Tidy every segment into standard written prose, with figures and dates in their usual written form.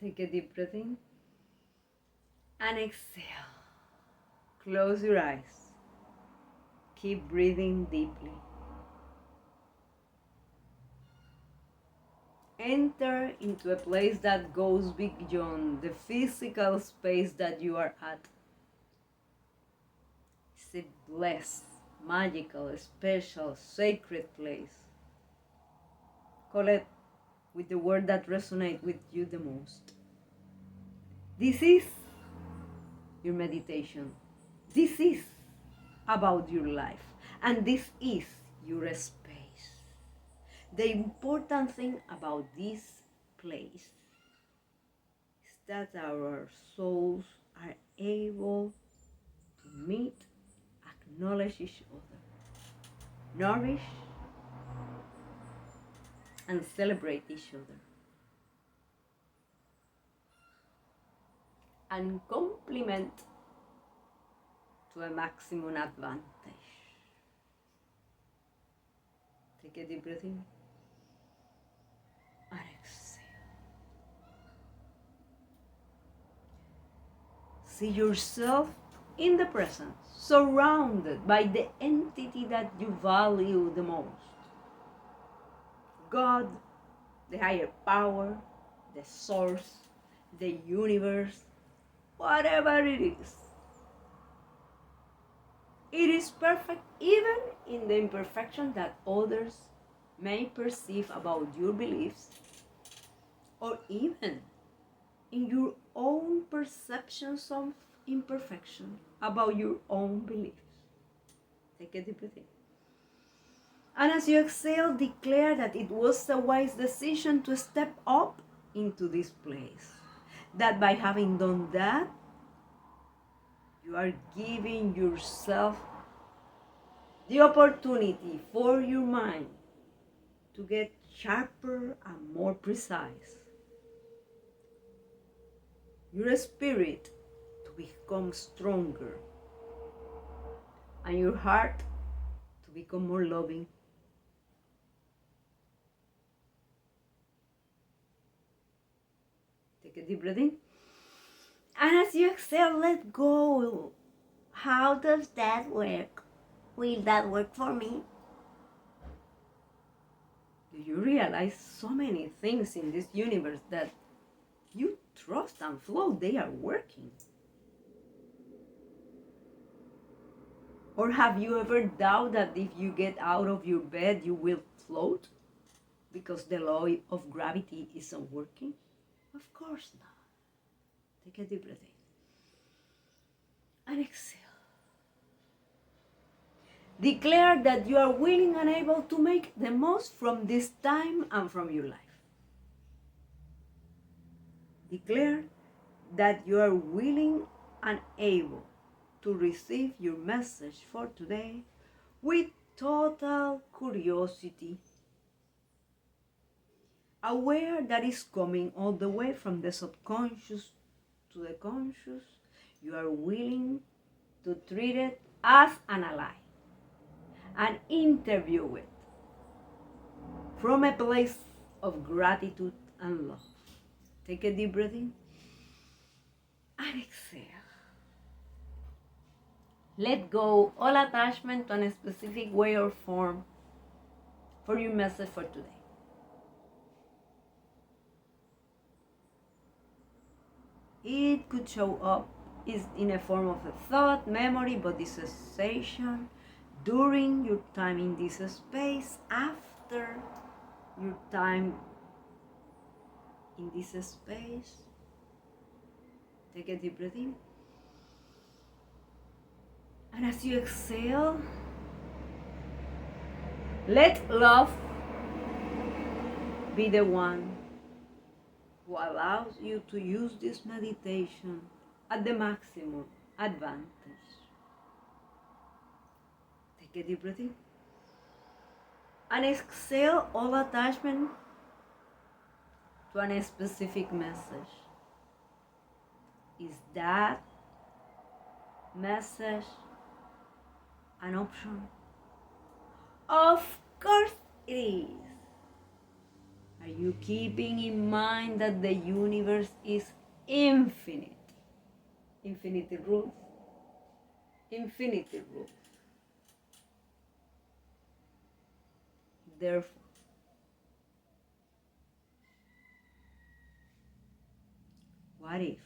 Take a deep breath in and exhale. Close your eyes. Keep breathing deeply. Enter into a place that goes beyond the physical space that you are at. It's a blessed, magical, special, sacred place. Call it with the word that resonates with you the most. This is your meditation. This is about your life. And this is your space. The important thing about this place is that our souls are able to meet, acknowledge each other, nourish, and celebrate each other, and complement to a maximum advantage. Take a deep breath in and exhale. See yourself in the present, surrounded by the entity that you value the most. God, the higher power, the source, the universe, whatever it is. It is perfect even in the imperfection that others may perceive about your beliefs, or even in your own perceptions of imperfection about your own beliefs. Take a deep breath in. And as you exhale, declare that it was a wise decision to step up into this place. That by having done that, you are giving yourself the opportunity for your mind to get sharper and more precise. Your spirit to become stronger, and your heart to become more loving. Take a deep breath in. And as you exhale, let go. How does that work? Will that work for me? Do you realize so many things in this universe that you trust and flow, they are working? Or have you ever doubted that if you get out of your bed, you will float because the law of gravity isn't working? Of course not. Take a deep breath in and exhale. Declare that you are willing and able to make the most from this time and from your life. Declare that you are willing and able to receive your message for today with total curiosity, aware that it's coming all the way from the subconscious to the conscious. You are willing to treat it as an ally and interview it from a place of gratitude and love. Take a deep breath in and exhale. Let go all attachment to a specific way or form for your message for today. It could show up is in a form of a thought, memory, body sensation during your time in this space, after your time in this space. Take a deep breath in. And as you exhale, let love be the one who allows you to use this meditation at the maximum advantage. Take a deep breath in. And exhale all attachment to a specific message. Is that message an option? Of course it is. Are you keeping in mind that the universe is infinite? Infinity rules. Infinity rules. Therefore, what if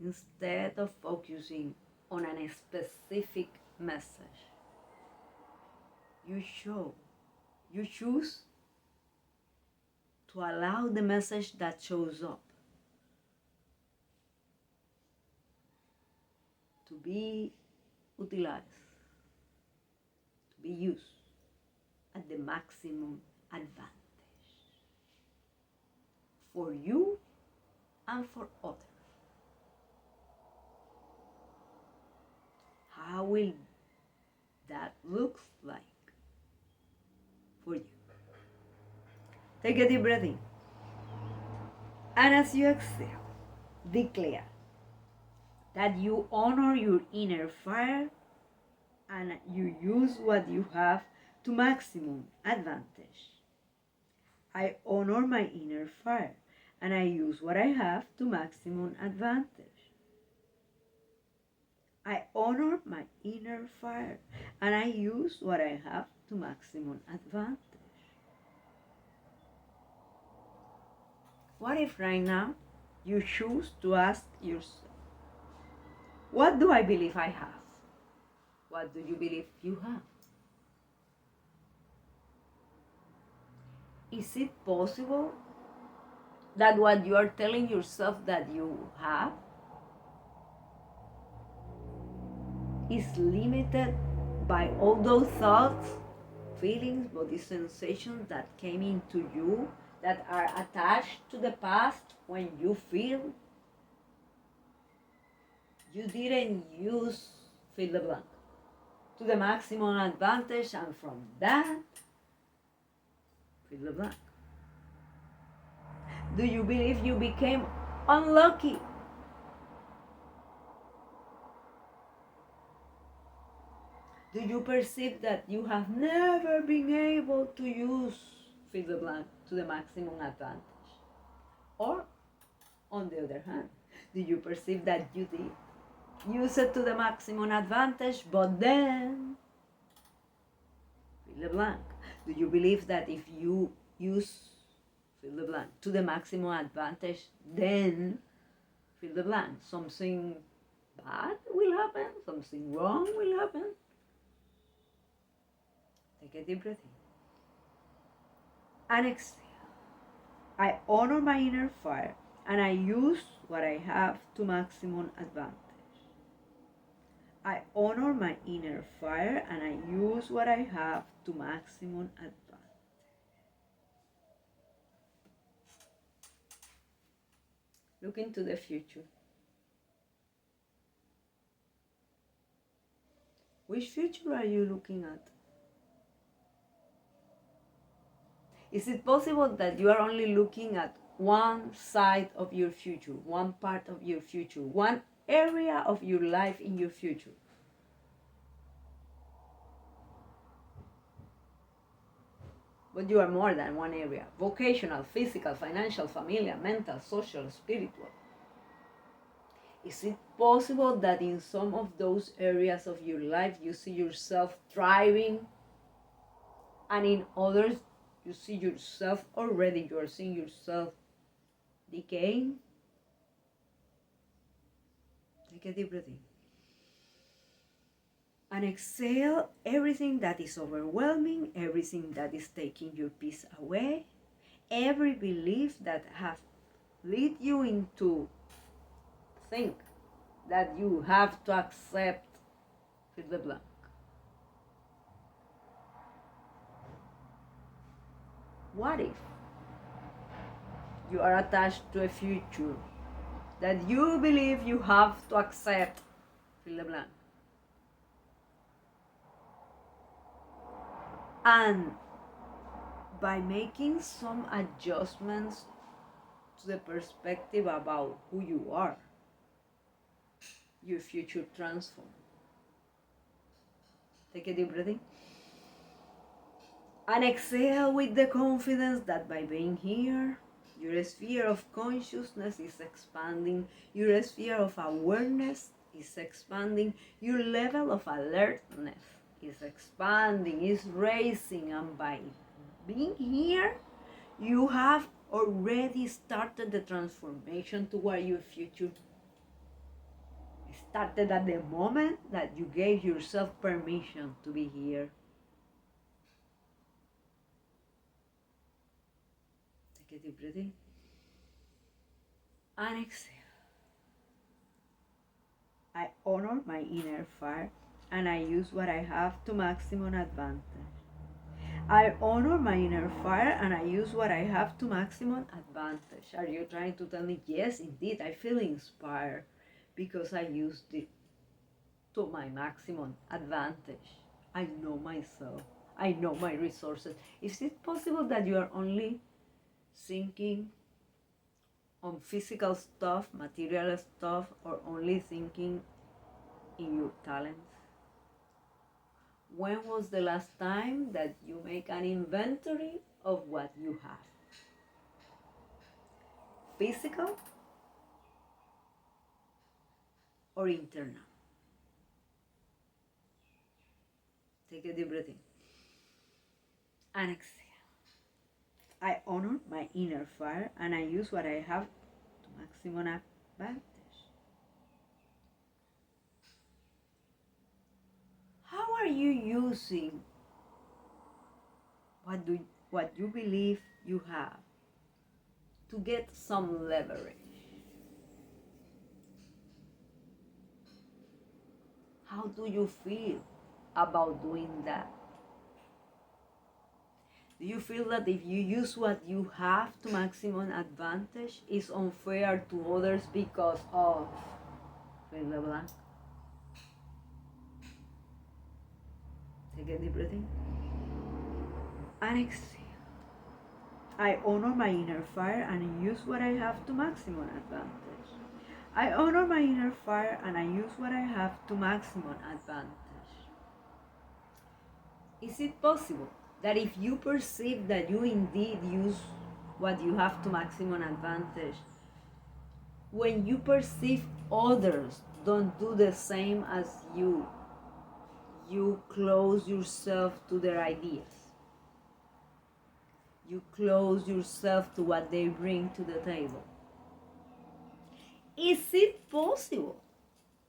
instead of focusing on a specific message, you choose to allow the message that shows up to be utilized, to be used at the maximum advantage for you and for others? How will that look like for you? Take a deep breath in. And as you exhale, declare that you honor your inner fire and you use what you have to maximum advantage. I honor my inner fire and I use what I have to maximum advantage. I honor my inner fire and I use what I have to maximum advantage. What if right now you choose to ask yourself, what do I believe I have? What do you believe you have? Is it possible that what you are telling yourself that you have is limited by all those thoughts, feelings, body sensations that came into you that are attached to the past when you feel you didn't use fill the blank to the maximum advantage, and from that fill the blank? Do you believe you became unlucky? Do you perceive that you have never been able to use fill the blank to the maximum advantage? Or, on the other hand, do you perceive that you did use it to the maximum advantage, but then fill the blank? Do you believe that if you use fill the blank to the maximum advantage, then fill the blank, something bad will happen, something wrong will happen? Take a deep breath in and exhale. I honor my inner fire and I use what I have to maximum advantage. I honor my inner fire and I use what I have to maximum advantage. Look into the future. Which future are you looking at? Is it possible that you are only looking at one side of your future, one part of your future, one area of your life in your future? But you are more than one area: vocational, physical, financial, familiar, mental, social, spiritual. Is it possible that in some of those areas of your life you see yourself thriving, and in others you see yourself already, you are seeing yourself decaying? Take a deep breath in. And exhale everything that is overwhelming, everything that is taking your peace away, every belief that has led you into think that you have to accept fill the blank. What if you are attached to a future that you believe you have to accept fill the blank? And by making some adjustments to the perspective about who you are, your future transforms. Take a deep breath in And exhale with the confidence that by being here, your sphere of consciousness is expanding, your sphere of awareness is expanding, your level of alertness is expanding, is raising, and by being here, you have already started the transformation toward your future. It started at the moment that you gave yourself permission to be here. Take a deep breath in and exhale. I honor my inner fire and I use what I have to maximum advantage. I honor my inner fire and I use what I have to maximum advantage. Are you trying to tell me, yes, indeed, I feel inspired because I used it to my maximum advantage. I know myself. I know my resources. Is it possible that you are only thinking on physical stuff, material stuff, or only thinking in your talents? When was the last time that you make an inventory of what you have? Physical or internal? Take a deep breath in and exhale. I honor my inner fire and I use what I have to maximum advantage. How are you using what you believe you have to get some leverage? How do you feel about doing that? Do you feel that if you use what you have to maximum advantage, it's unfair to others because of fill the blank? Take a deep breath in and exhale. I honor my inner fire and I use what I have to maximum advantage. I honor my inner fire and I use what I have to maximum advantage. Is it possible that if you perceive that you indeed use what you have to maximum advantage, when you perceive others don't do the same as you close yourself to their ideas? You close yourself to what they bring to the table. Is it possible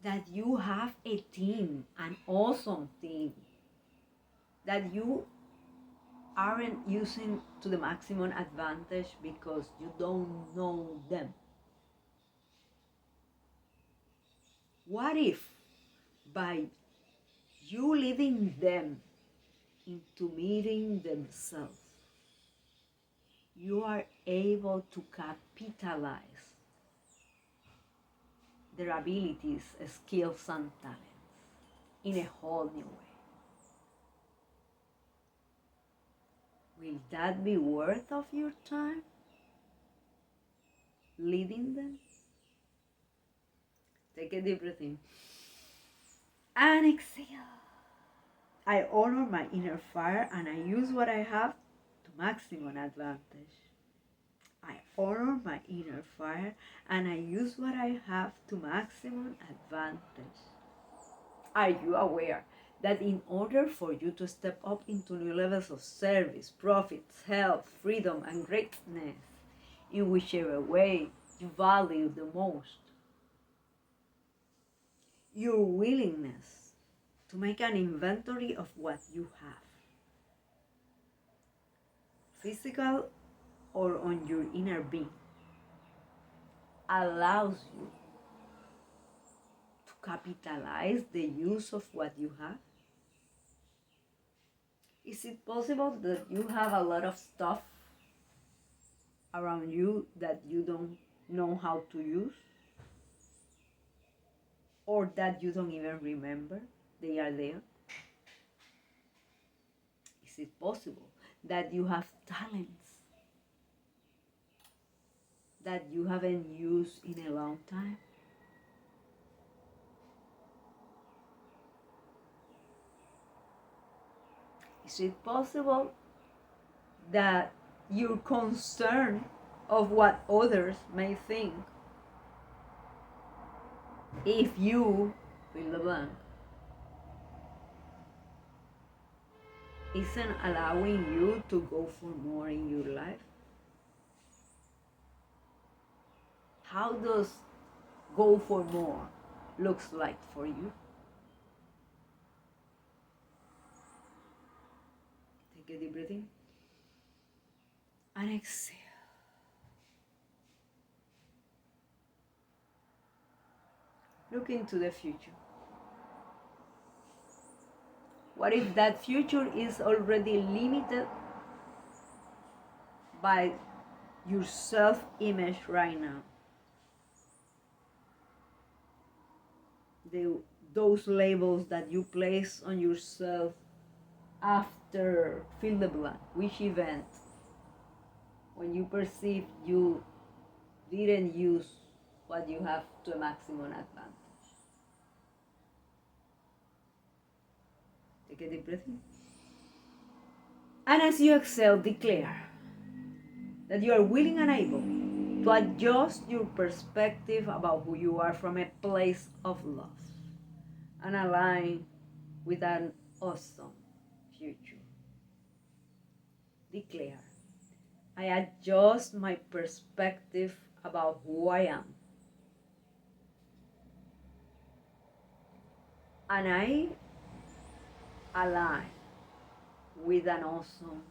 that you have a team, an awesome team, that you aren't using to the maximum advantage because you don't know them? What if by you leading them into meeting themselves, you are able to capitalize their abilities, skills, and talents in a whole new way? Will that be worth of your time? Leading them? Take a deep breath in and exhale. I honor my inner fire and I use what I have to maximum advantage. I honor my inner fire and I use what I have to maximum advantage. Are you aware that in order for you to step up into new levels of service, profits, health, freedom, and greatness, in whichever way you value the most, your willingness to make an inventory of what you have, physical or on your inner being, allows you to capitalize the use of what you have? Is it possible that you have a lot of stuff around you that you don't know how to use? Or that you don't even remember they are there? Is it possible that you have talents that you haven't used in a long time? Is it possible that your concern of what others may think, if you fill the blank, isn't allowing you to go for more in your life? How does go for more looks like for you? Take a deep breath in and exhale. Look into the future. What if that future is already limited by your self-image right now? Those labels that you place on yourself after fill the blank, which event, when you perceive you didn't use what you have to a maximum advantage. Take a deep breath in. And as you exhale, declare that you are willing and able to adjust your perspective about who you are from a place of love and align with an awesome future. Declare, I adjust my perspective about who I am, and I align with an awesome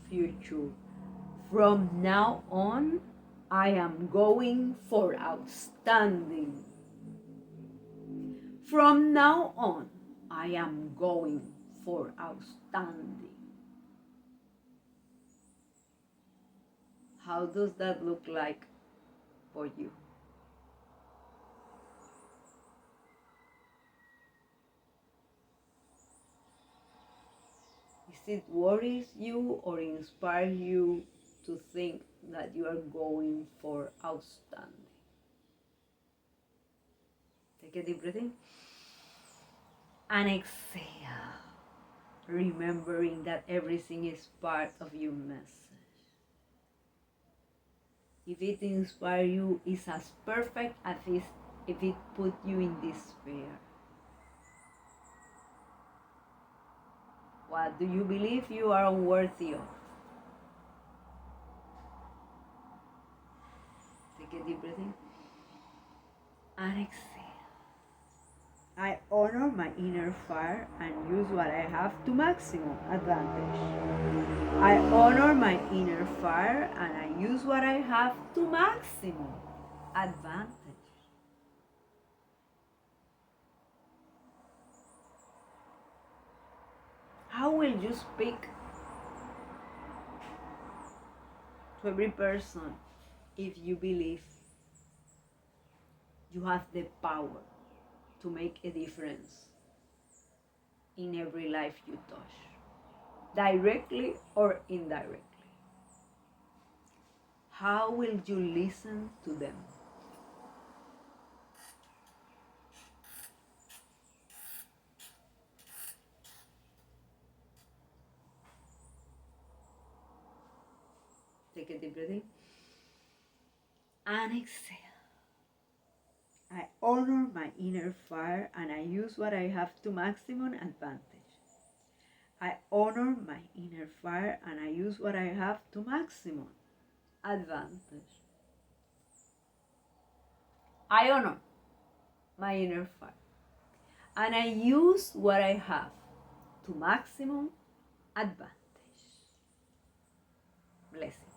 future. From now on, I am going for outstanding. From now on, I am going for outstanding. How does that look like for you? Is it worries you or inspires you to think that you are going for outstanding? Take a deep breath in and exhale, remembering that everything is part of your message. If it inspires you, it's as perfect as if it put you in despair. What do you believe you are unworthy of? Take a deep breath in and exhale. I honor my inner fire and use what I have to maximum advantage. I honor my inner fire and I use what I have to maximum advantage. How will you speak to every person if you believe you have the power to make a difference in every life you touch, directly or indirectly? How will you listen to them? Take a deep breath in and exhale. I honor my inner fire and I use what I have to maximum advantage. I honor my inner fire and I use what I have to maximum advantage. I honor my inner fire and I use what I have to maximum advantage. Blessings.